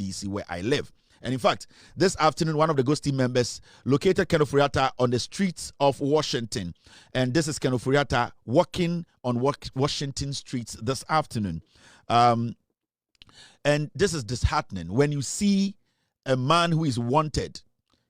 D.C., where I live. And in fact, this afternoon, one of the Ghost team members located Ken Ofori Atta on the streets of Washington. And this is Ken Ofori Atta walking on Washington streets this afternoon. And this is disheartening. When you see a man who is wanted,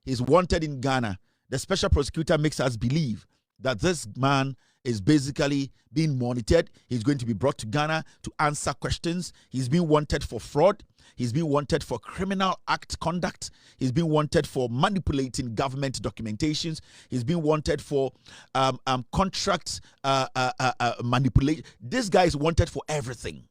he's wanted in Ghana, the special prosecutor makes us believe that this man is basically being monitored. He's going to be brought to Ghana to answer questions. He's being wanted for fraud. He's being wanted for criminal act conduct. He's being wanted for manipulating government documentations. He's being wanted for contract manipulation. This guy is wanted for everything.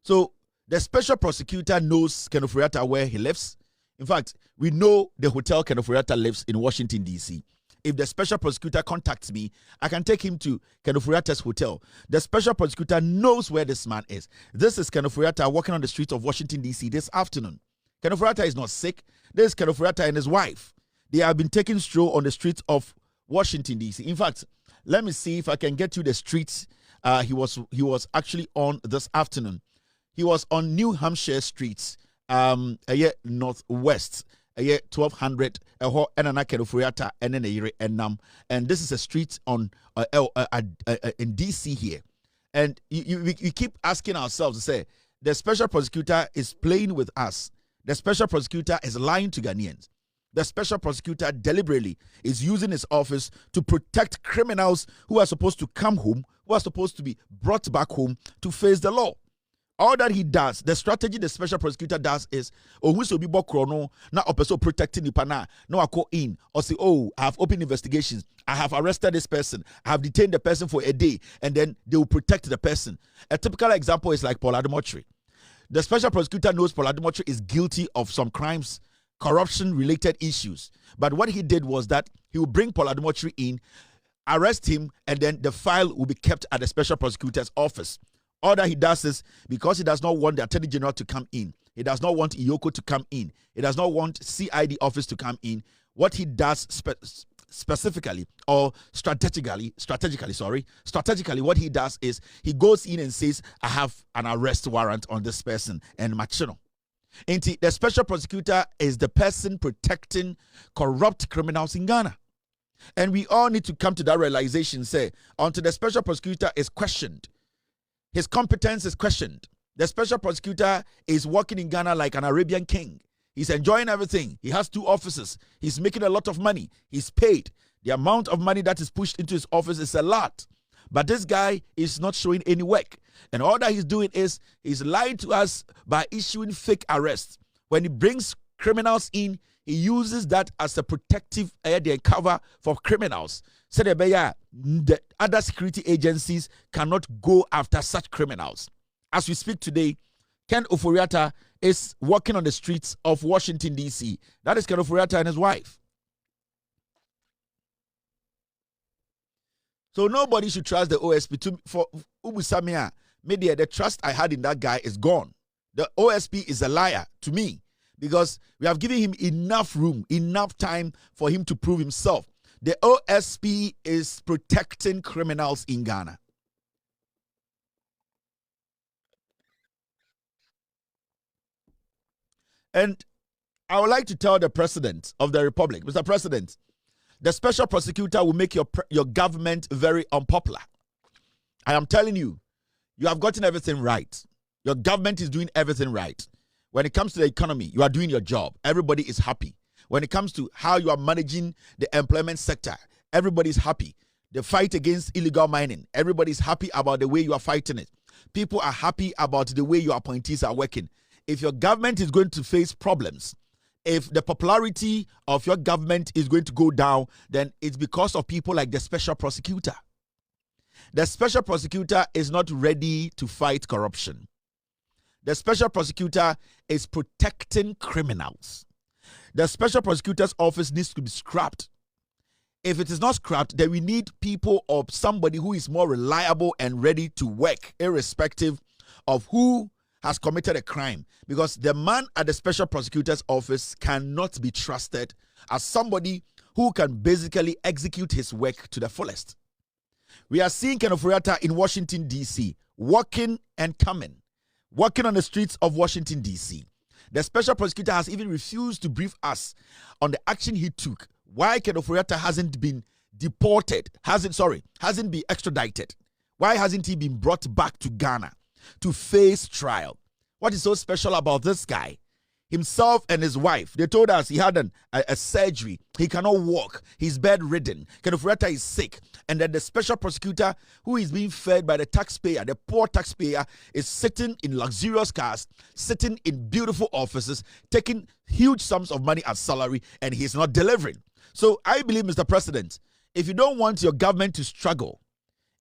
So the special prosecutor knows Ken Ofori Atta where he lives. In fact, we know the hotel Ken Ofori Atta lives in Washington, D.C. If the special prosecutor contacts me, I can take him to Ken Ofori Atta's hotel. The special prosecutor knows where this man is. This is Ken Ofori Atta walking on the streets of Washington, D.C. this afternoon. Ken Ofori Atta is not sick. This is Ken Ofori Atta and his wife. They have been taking stroll on the streets of Washington, D.C. In fact, let me see if I can get you the streets he was actually on this afternoon. He was on New Hampshire streets, northwest. 1200 and this is a street on in DC here, and we keep asking ourselves to say the special prosecutor is playing with us. The special prosecutor is lying to Ghanaians. The special prosecutor deliberately is using his office to protect criminals who are supposed to come home, who are supposed to be brought back home to face the law. All that he does, the strategy the special prosecutor does is, who so be chrono, now also protecting the pana, no I call in, or say, oh, I have opened investigations, I have arrested this person, I have detained the person for a day, and then they will protect the person. A typical example is like Paul Adamotri. The special prosecutor knows Paul Adamotri is guilty of some crimes, corruption-related issues. But what he did was that he will bring Paul Adamotri in, arrest him, and then the file will be kept at the special prosecutor's office. All that he does is, because he does not want the Attorney General to come in, he does not want Iyoko to come in, he does not want CID office to come in, what he does strategically, what he does is, he goes in and says, I have an arrest warrant on this person, and machino. And the special prosecutor is the person protecting corrupt criminals in Ghana. And we all need to come to that realization, say, until the special prosecutor is questioned, his competence is questioned. The special prosecutor is working in Ghana like an Arabian king. He's enjoying everything. He has 2 offices. He's making a lot of money. He's paid. The amount of money that is pushed into his office is a lot. But this guy is not showing any work. And all that he's doing is he's lying to us by issuing fake arrests. When he brings criminals in, he uses that as a protective cover for criminals. So the other security agencies cannot go after such criminals. As we speak today, Ken Ofori Atta is walking on the streets of Washington, D.C. That is Ken Ofori Atta and his wife. So nobody should trust the OSP. For Ubusamia, maybe the trust I had in that guy is gone. The OSP is a liar to me, because we have given him enough room, enough time for him to prove himself. The OSP is protecting criminals in Ghana. And I would like to tell the President of the Republic, Mr. President, the special prosecutor will make your government very unpopular. I am telling you, you have gotten everything right. Your government is doing everything right. When it comes to the economy, you are doing your job. Everybody is happy. When it comes to how you are managing the employment sector, everybody is happy. The fight against illegal mining, everybody is happy about the way you are fighting it. People are happy about the way your appointees are working. If your government is going to face problems, if the popularity of your government is going to go down, then it's because of people like the special prosecutor. The special prosecutor is not ready to fight corruption. The special prosecutor is protecting criminals. The special prosecutor's office needs to be scrapped. If it is not scrapped, then we need people or somebody who is more reliable and ready to work, irrespective of who has committed a crime. Because the man at the special prosecutor's office cannot be trusted as somebody who can basically execute his work to the fullest. We are seeing Ken Ofori Atta in Washington, D.C., walking and coming. walking on the streets of Washington, D.C. The special prosecutor has even refused to brief us on the action he took. Why Ken Ofori Atta hasn't been deported, hasn't been extradited. Why hasn't he been brought back to Ghana to face trial? What is so special about this guy? Himself and his wife, they told us he had a surgery. He cannot walk. He's bedridden. Ken Ofori Atta is sick. And then the special prosecutor, who is being fed by the taxpayer, the poor taxpayer, is sitting in luxurious cars, sitting in beautiful offices, taking huge sums of money as salary, and he's not delivering. So I believe, Mr. President, if you don't want your government to struggle,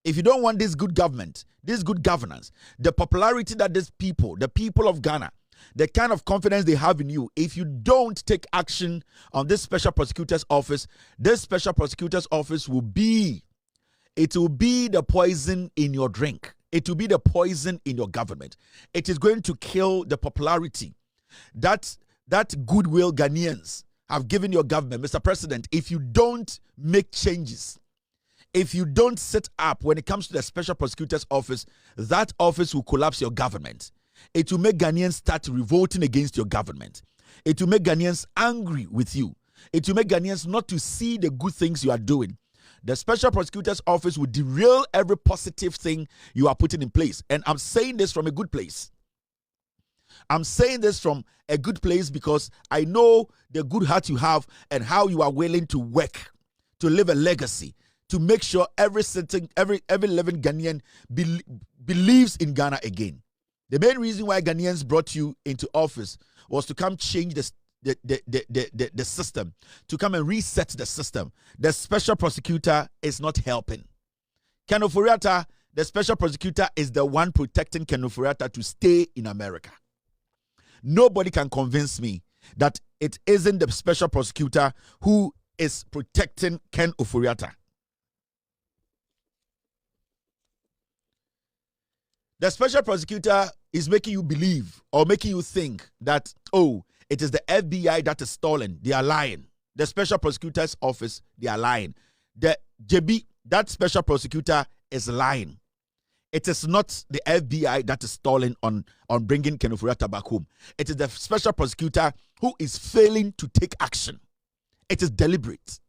if you don't want this good government, this good governance, the popularity that these people, the people of Ghana, the kind of confidence they have in you, if you don't take action on this special prosecutor's office, this special prosecutor's office will be the poison in your drink. It will be the poison in your government. It is going to kill the popularity that goodwill Ghanaians have given your government. Mr. President, if you don't make changes, if you don't sit up when it comes to the special prosecutor's office, that office will collapse your government. It will make Ghanaians start revolting against your government. It will make Ghanaians angry with you. It will make Ghanaians not to see the good things you are doing. The special prosecutor's office will derail every positive thing you are putting in place. And I'm saying this from a good place. I'm saying this from a good place because I know the good heart you have and how you are willing to work, to leave a legacy, to make sure every living Ghanaian believes in Ghana again. The main reason why Ghanaians brought you into office was to come change the system, to come and reset the system. The special prosecutor is not helping. Ken Ofori Atta, the special prosecutor, is the one protecting Ken Ofori Atta to stay in America. Nobody can convince me that it isn't the special prosecutor who is protecting Ken Ofori Atta. The special prosecutor is making you believe or making you think that, oh, it is the FBI that is stolen. They are lying. The special prosecutor's office, they are lying. The JB, that special prosecutor, is lying. It is not the FBI that is stalling on bringing Ken Ofori Atta back home. It is the special prosecutor who is failing to take action. It is deliberate.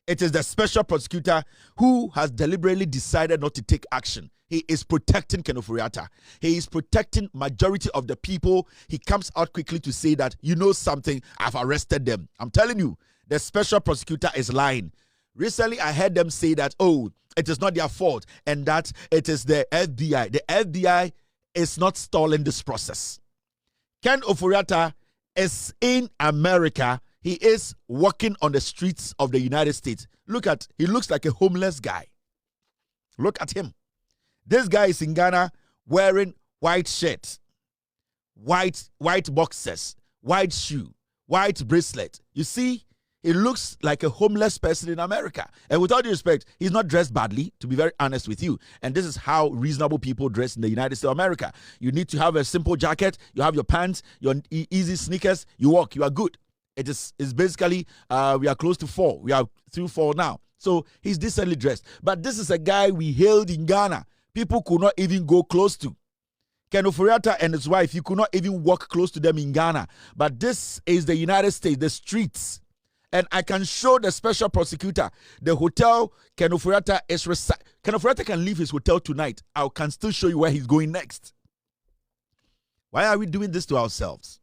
It is the special prosecutor who has deliberately decided not to take action. He is protecting Ken Ofori Atta. He is protecting majority of the people. He comes out quickly to say that, you know something, I've arrested them. I'm telling you, the special prosecutor is lying. Recently, I heard them say that, oh, it is not their fault and that it is the FBI. The FBI is not stalling this process. Ken Ofori Atta is in America. He is walking on the streets of the United States. He looks like a homeless guy. Look at him. This guy is in Ghana wearing white shirt, white boxers, white shoe, white bracelet. You see, he looks like a homeless person in America. And with all due respect, he's not dressed badly, to be very honest with you. And this is how reasonable people dress in the United States of America. You need to have a simple jacket, you have your pants, your easy sneakers, you walk, you are good. It's basically, we are close to 4. We are through 4 now. So he's decently dressed. But this is a guy we hailed in Ghana. People could not even go close to. Ken Ofori Atta and his wife, you could not even walk close to them in Ghana. But this is the United States, the streets. And I can show the special prosecutor the hotel Ken Ofori Atta is residing. Ken Ofori Atta can leave his hotel tonight. I can still show you where he's going next. Why are we doing this to ourselves?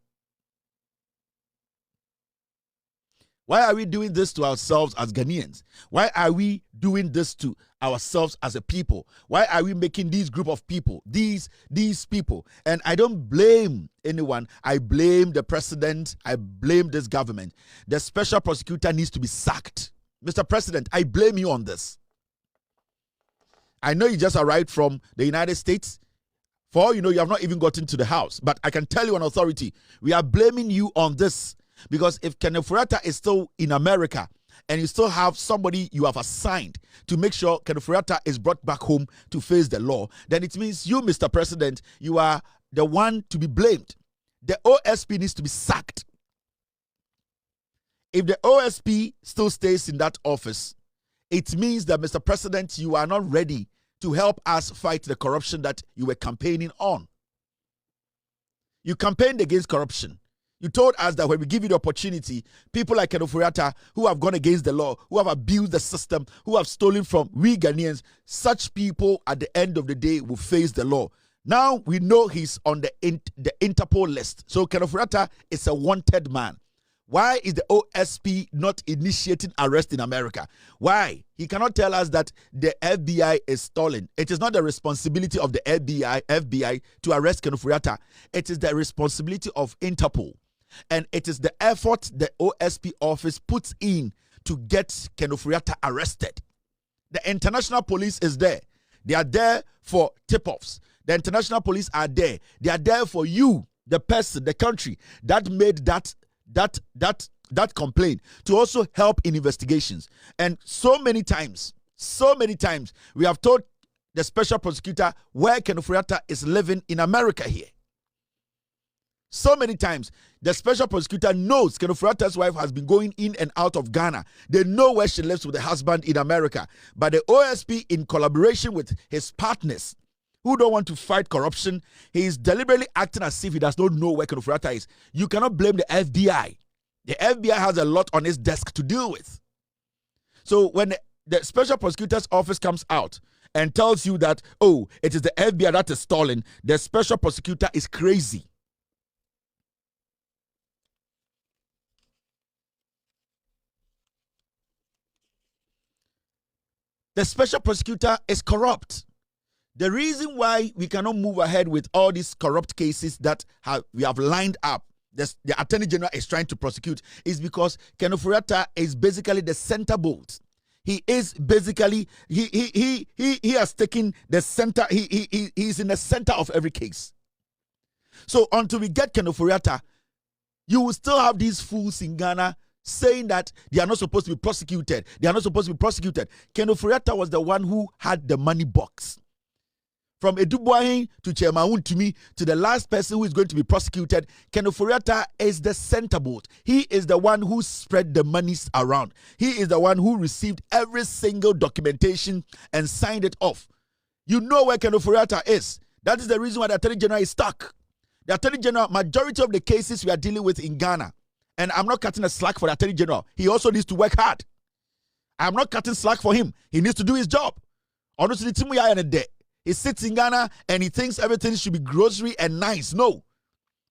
Why are we doing this to ourselves as Ghanaians? Why are we doing this to ourselves as a people? Why are we making these group of people, these people? And I don't blame anyone. I blame the president. I blame this government. The special prosecutor needs to be sacked. Mr. President, I blame you on this. I know you just arrived from the United States. For all you know, you have not even gotten to the house. But I can tell you on authority, we are blaming you on this. Because if Ken Ofori Atta is still in America and you still have somebody you have assigned to make sure Ken Ofori Atta is brought back home to face the law, then it means you, Mr. President, you are the one to be blamed. The OSP needs to be sacked. If the OSP still stays in that office, it means that, Mr. President, you are not ready to help us fight the corruption that you were campaigning on. You campaigned against corruption. You told us that when we give you the opportunity, people like Ken Ofori Atta, who have gone against the law, who have abused the system, who have stolen from we Ghanaians, such people at the end of the day will face the law. Now we know he's on the Interpol list. So Ken Ofori Atta is a wanted man. Why is the OSP not initiating arrest in America? Why? He cannot tell us that the FBI is stalling. It is not the responsibility of the FBI to arrest Ken Ofori Atta. It is the responsibility of Interpol. And it is the effort the OSP office puts in to get Ken Ofori Atta arrested. The international police is there. They are there for tip-offs. The international police are there. They are there for you, the person, the country that made that complaint, to also help in investigations. And so many times, we have told the special prosecutor where Ken Ofori Atta is living in America here. So many times, the special prosecutor knows Ken Ofori Atta's wife has been going in and out of Ghana. They know where she lives with the husband in America. But the OSP, in collaboration with his partners who don't want to fight corruption, he is deliberately acting as if he does not know where Ken Ofori Atta is. You cannot blame the FBI. The FBI has a lot on its desk to deal with. So when the special prosecutor's office comes out and tells you that, oh, it is the FBI that is stalling, the special prosecutor is crazy. The special prosecutor is corrupt. The reason why we cannot move ahead with all these corrupt cases that we have lined up, the Attorney General is trying to prosecute, is because Ken Ofori Atta is basically the center bolt. He is basically, he has taken the center, he's in the center of every case. So until we get Ken Ofori Atta, you will still have these fools in Ghana saying that they are not supposed to be prosecuted. They are not supposed to be prosecuted. Ken Ofori Atta was the one who had the money box. From Edubuahin to Chairman to me, to the last person who is going to be prosecuted, Ken Ofori Atta is the center bolt. He is the one who spread the monies around. He is the one who received every single documentation and signed it off. You know where Ken Ofori Atta is. That is the reason why the Attorney General is stuck. The Attorney General, majority of the cases we are dealing with in Ghana, and I'm not cutting a slack for the Attorney General. He also needs to work hard. I'm not cutting slack for him. He needs to do his job. Honestly, he sits in Ghana and he thinks everything should be grocery and nice. No.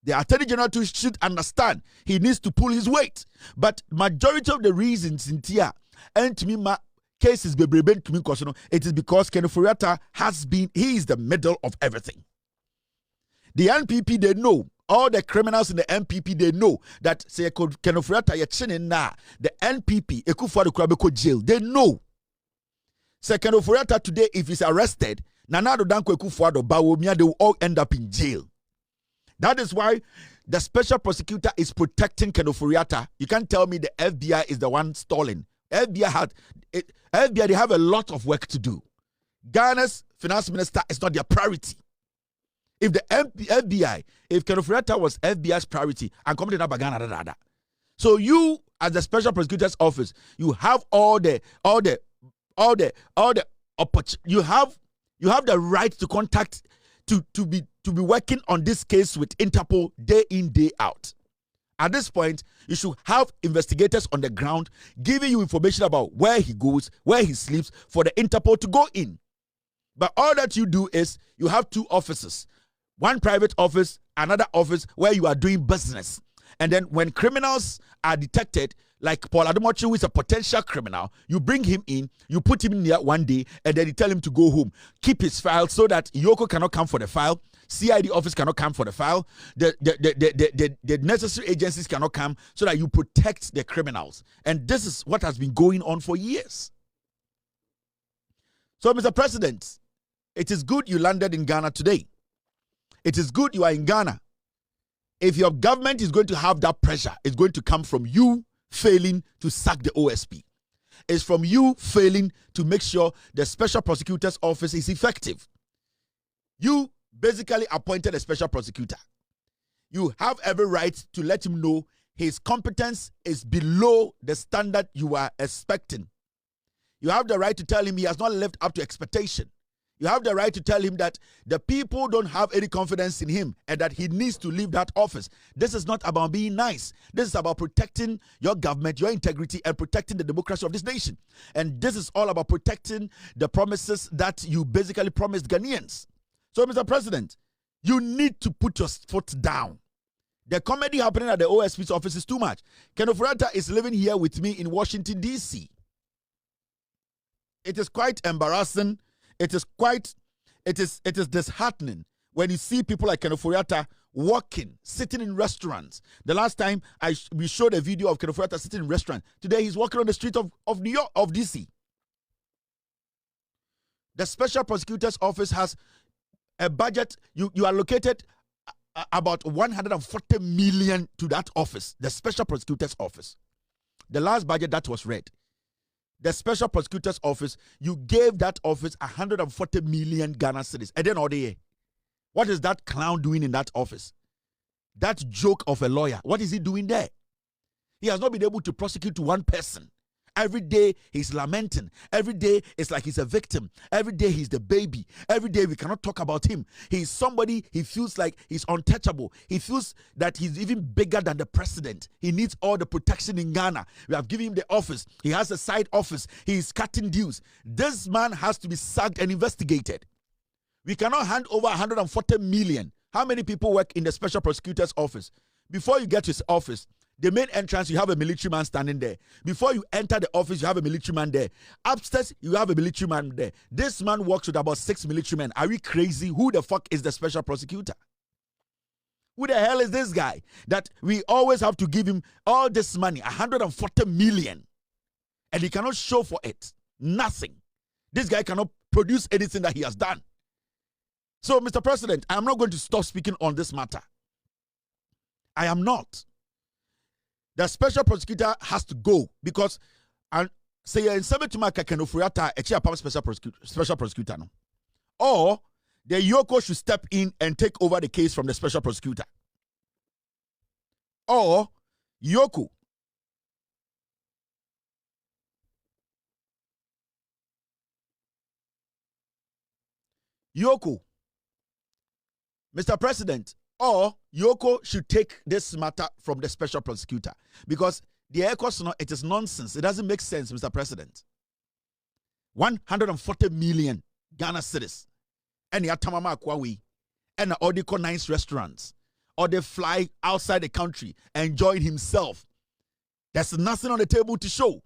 The Attorney General too should understand he needs to pull his weight. But majority of the reasons in Tia and to me, my cases be to me, it is because Ken Ofori Atta he is the middle of everything. The NPP, they know. All the criminals in the NPP, they know that say Ken Ofori Atta the NPP, Ekufuado jail. They know. Say Ken Ofori Atta today, if he's arrested, Nanado Danko Ekufuado Bawumia, they will all end up in jail. That is why the special prosecutor is protecting Ken Ofori Atta. You can't tell me the FBI is the one stalling. FBI, they have a lot of work to do. Ghana's finance minister is not their priority. If the FBI, if Ken Ofori Atta was FBI's priority, and come to Ghana, so you, as the special prosecutor's office, you have all the you have the right to contact to be working on this case with Interpol day in, day out. At this point, you should have investigators on the ground giving you information about where he goes, where he sleeps, for the Interpol to go in. But all that you do is you have two offices. One private office, another office where you are doing business. And then when criminals are detected, like Paul Ademochi, who is a potential criminal, you bring him in, you put him in there one day, and then you tell him to go home. Keep his file so that Yoko cannot come for the file, CID office cannot come for the file, the necessary agencies cannot come, so that you protect the criminals. And this is what has been going on for years. So, Mr. President, it is good you landed in Ghana today. It is good you are in Ghana. If your government is going to have that pressure, it's going to come from you failing to sack the OSP. It's from you failing to make sure the special prosecutor's office is effective. You basically appointed a special prosecutor. You have every right to let him know his competence is below the standard you are expecting. You have the right to tell him he has not lived up to expectation. You have the right to tell him that the people don't have any confidence in him and that he needs to leave that office. This is not about being nice. This is about protecting your government, your integrity, and protecting the democracy of this nation. And this is all about protecting the promises that you basically promised Ghanaians. So, Mr. President, you need to put your foot down. The comedy happening at the OSP's office is too much. Ken Ofori Atta is living here with me in Washington, D.C. It is quite embarrassing. It is disheartening when you see people like Ken Ofori Atta walking, sitting in restaurants. The last time we showed a video of Ken Ofori Atta sitting in a restaurant. Today he's walking on the street of New York, of DC. The Special Prosecutor's Office has a budget. You allocated about 140 million to that office, the Special Prosecutor's Office. The last budget that was read. The Special Prosecutor's Office, you gave that office 140 million Ghana cedis. And then all day, what is that clown doing in that office? That joke of a lawyer, what is he doing there? He has not been able to prosecute one person. Every day he's lamenting. Every day it's like he's a victim. Every day he's the baby. Every day we cannot talk about him. He's somebody, he feels like he's untouchable. He feels that he's even bigger than the president. He needs all the protection in Ghana. We have given him the office. He has a side office. He's cutting dues. This man has to be sacked and investigated. We cannot hand over 140 million. How many people work in the Special Prosecutor's Office? Before you get to his office, the main entrance, you have a military man standing there. Before you enter the office, you have a military man there. Upstairs, you have a military man there. This man works with about 6 military men. Are we crazy? Who the fuck is the Special Prosecutor? Who the hell is this guy that we always have to give him all this money, 140 million, and he cannot show for it? Nothing. This guy cannot produce anything that he has done. So, Mr. President, I am not going to stop speaking on this matter. I am not. The Special Prosecutor has to go because say in Sabetumaka Ken Ofori Atta special prosecutor no. Or the Yoko should step in and take over the case from the Special Prosecutor. Or Yoko Mr. President, or Yoko should take this matter from the Special Prosecutor. Because the ECOS, it is nonsense. It doesn't make sense, Mr. President. 140 million Ghana cedis. And the Atamama Akwawi. And all the nice restaurants. Or they fly outside the country, enjoying himself. There's nothing on the table to show.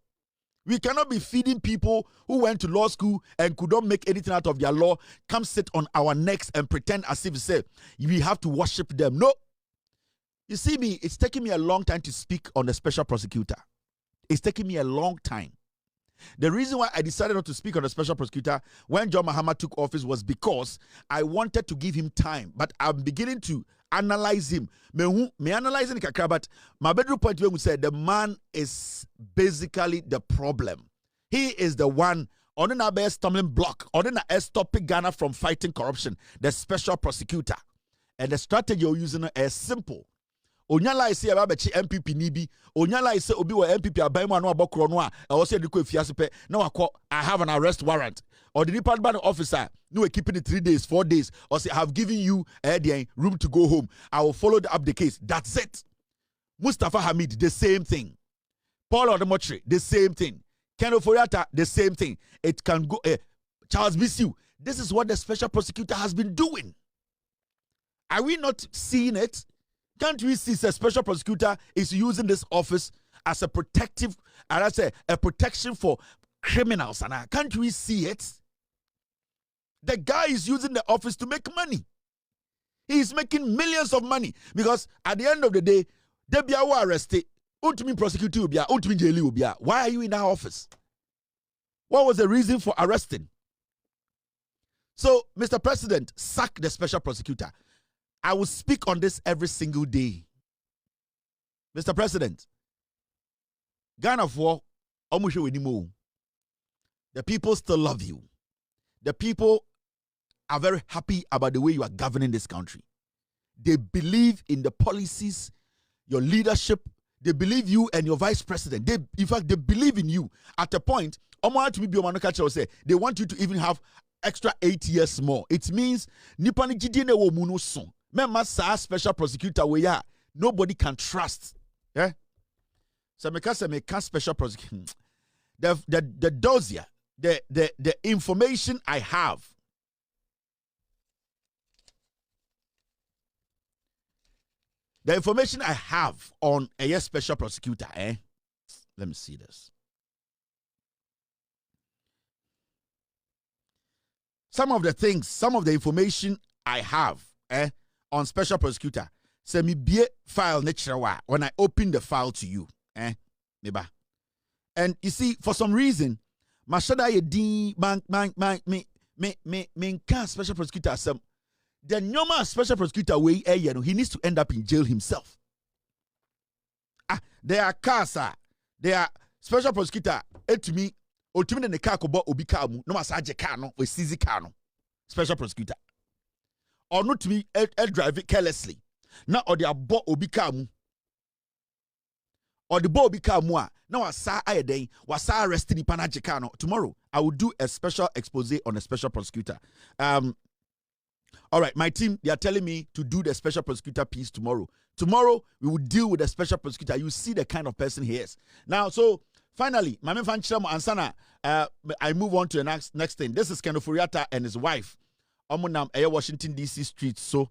We cannot be feeding people who went to law school and could not make anything out of their law, come sit on our necks and pretend as if we say we have to worship them. No. You see me, it's taking me a long time to speak on the Special Prosecutor. It's taking me a long time. The reason why I decided not to speak on the Special Prosecutor when John Mahama took office was because I wanted to give him time. But I'm beginning to analyze him. Me analyzing kakra, but my bedroom point where we said the man is basically the problem. He is the one on the stumbling block, on the stopping Ghana from fighting corruption, the Special Prosecutor. And the strategy you're using is simple. Onyala ise ababechi MPP nibi. Onyala ise obi wa MPP abaimo anu abokro no a e say diko efiase pe na wakọ I have an arrest warrant. Or the department officer no we keeping it 3 days, 4 days. Or say I have given you room to go home. I will follow up the case. That's it. Mustafa Hamid, the same thing. Paul Odemotre, the same thing. Ken Ofori Atta, the same thing. It can go. Charles Misuse. This is what the Special Prosecutor has been doing. Are we not seeing it? Can't we see the Special Prosecutor is using this office as a protective, and I say a protection for criminals? And can't we see it? The guy is using the office to make money. He is making millions of money because at the end of the day, they be arrested. Ultimate prosecutor, ultimate jail. Why are you in that office? What was the reason for arresting? So, Mr. President, sack the Special Prosecutor. I will speak on this every single day. Mr. President, Ghana for the people still love you. The people are very happy about the way you are governing this country. They believe in the policies, your leadership. They believe you and your vice president. In fact, they believe in you. At a point, they want you to even have extra 8 years more. It means nipa ni jidi ne wo mu no so. Memma sa special prosecutor we ya nobody can trust. Yeah. So me special prosecutor. The dossier, the information I have. The information I have on a special prosecutor, let me see this. Some of the information I have on special prosecutor, say me be file natural when I open the file to you, neba. And you see, for some reason, mashada ye di me can special prosecutor some the normal special prosecutor way he needs to end up in jail himself. There are cars, they are special prosecutor to me. Ultimately, the car kobo obi car mu no masaje car no we seize car no special prosecutor or not to me drive it carelessly now or the abo obi car mu or the bo obi car mu now wasa ayeden wasa arrested the panaje car no. Tomorrow I will do a special expose on a special prosecutor. All right, my team, they are telling me to do the special prosecutor piece tomorrow. Tomorrow we will deal with the special prosecutor. You see the kind of person he is now. So finally, Mame Fanchram Ansana, I move on to the next thing. This is Ken Ofori Atta and his wife. Omunam Washington DC street. So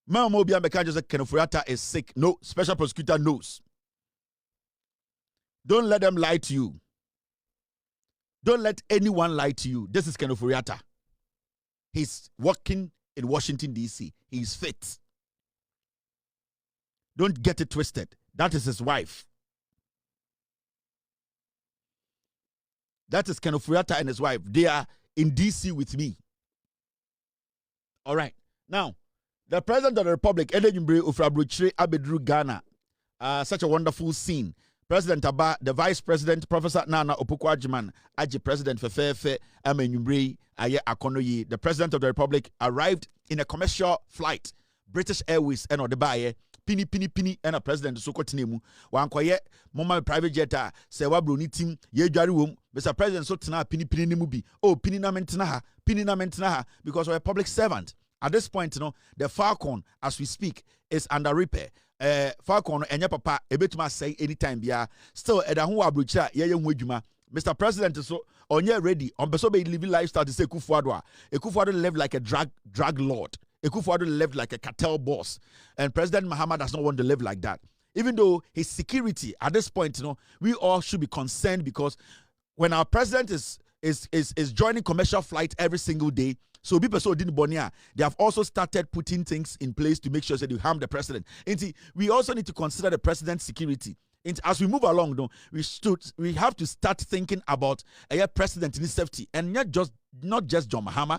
Mama Mobia Meka just said Ken Ofori Atta is sick. No, special prosecutor knows. Don't let them lie to you. Don't let anyone lie to you. This is Ken Ofori Atta. He's working in Washington DC. He's fit. Don't get it twisted. That is his wife. That is Ken Ofori Atta and his wife. They are in DC with me. All right. Now, the President of the Republic, Edejumbre Ofrabruchire Abedru Ghana. Such a wonderful scene. President Abba, the Vice President, Professor Nana Opukwajiman, Aji President Fefefe, Amenyumbre, Aye Akonoyi. The President of the Republic arrived in a commercial flight. British Airways, and Odebaye. Pini and a president so continue wan koye mama private jet se wa bro ni team ye dware wom Mr. President so tena pini ni mu bi pini na mentena ha because we're a public servant. At this point, the Falcon as we speak is under repair. Falcon enye papa ebetuma say anytime bia still eda ho abrochira ye hu adwuma. Mr. President so onye ready on beso be living lifestyle to say Kufuado live like a drug lord. Akufo-Addo lived like a cartel boss, and President Mahama does not want to live like that. Even though his security at this point, we all should be concerned because when our president is joining commercial flight every single day, so people so didn't bonia. They have also started putting things in place to make sure that you harm the president. And we also need to consider the president's security. And as we move along, though, we have to start thinking about a president in his safety, and not just John Mahama,